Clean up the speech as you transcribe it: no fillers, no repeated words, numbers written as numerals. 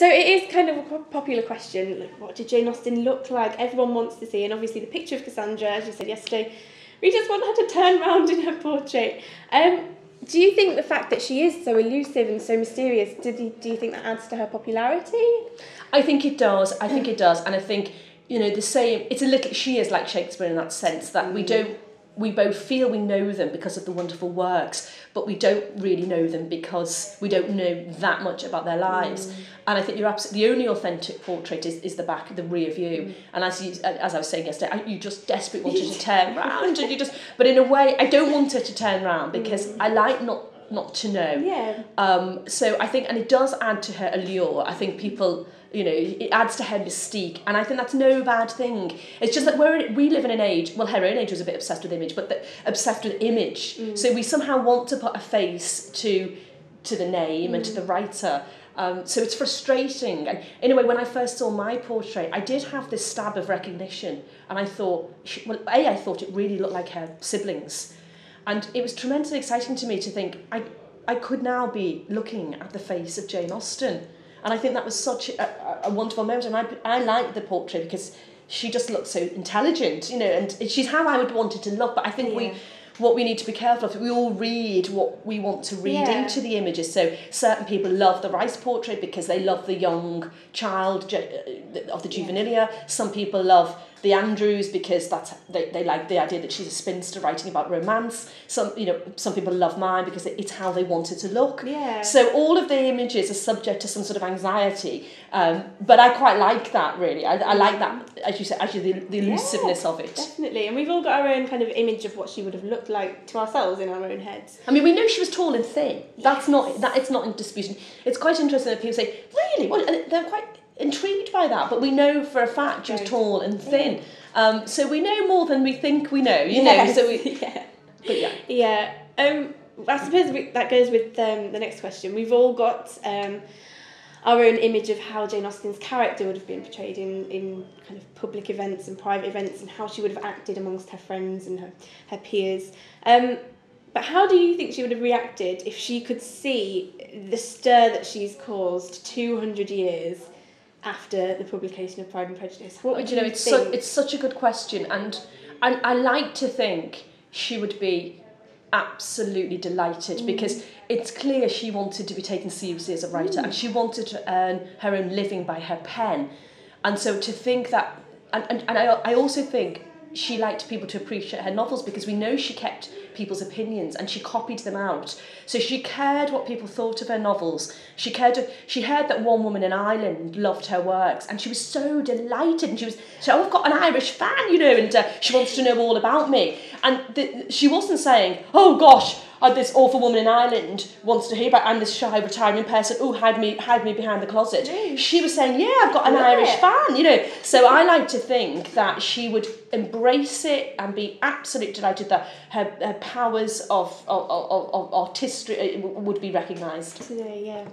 So it is kind of a popular question, like, what did Jane Austen look like? Everyone wants to see, and obviously the picture of Cassandra, as you said yesterday, we just want her to turn round in her portrait. Do you think the fact that she is so elusive and so mysterious, do you think that adds to her popularity? I think it does. And I think, the same, she is like Shakespeare in that sense, that we both feel we know them because of the wonderful works, but we don't really know them because we don't know that much about their lives. And I think you're absolutely, the only authentic portrait is the back, the rear view. And as I was saying yesterday, you just desperately want her to turn round, and but in a way, I don't want her to turn round because I like not to know. Yeah. So I think, and it does add to her allure. I think people, it adds to her mystique, and I think that's no bad thing. It's just that we live in an age, well, her own age was a bit obsessed with image, but obsessed with image. So we somehow want to put a face to the name and to the writer. So it's frustrating. And in a way, when I first saw my portrait, I did have this stab of recognition, and I thought, I thought it really looked like her siblings. And it was tremendously exciting to me to think I could now be looking at the face of Jane Austen. And I think that was such a wonderful moment. And I liked the portrait because she just looked so intelligent, and she's how I would want it to look. But I think what we need to be careful of, we all read what we want to read into the images. So certain people love the Rice portrait because they love the young child of the juvenilia. Some people love the Andrews because they like the idea that she's a spinster writing about romance. Some people love mine because it's how they want it to look. Yeah. So all of the images are subject to some sort of anxiety, but I quite like that, really. I like that, as you said, actually the elusiveness of it. Definitely, and we've all got our own kind of image of what she would have looked like to ourselves in our own heads. I mean, we know she was tall and thin. It's not in disputation. It's quite interesting that people say, really? Well, they're quite intrigued by that, but we know for a fact she was tall and thin. So we know more than we think we know, know. So we, I suppose that goes with the next question. We've all got our own image of how Jane Austen's character would have been portrayed in kind of public events and private events, and how she would have acted amongst her friends and her peers. But how do you think she would have reacted if she could see the stir that she's caused 200 years after the publication of Pride and Prejudice? What would you think? It's such a good question, and I like to think she would be absolutely delighted because it's clear she wanted to be taken seriously as a writer, and she wanted to earn her own living by her pen. And so to think that, and I also think she liked people to appreciate her novels because we know she kept people's opinions and she copied them out. So she cared what people thought of her novels. She heard that one woman in Ireland loved her works, and she was so delighted, and I've got an Irish fan, and she wants to know all about me. And she wasn't saying, oh gosh, this awful woman in Ireland wants to hear about, I'm this shy retiring person, hide me behind the closet. Jeez. She was saying, yeah, I've got an Irish fan, So I like to think that she would embrace it and be absolutely delighted that her powers of artistry would be recognised. Yeah.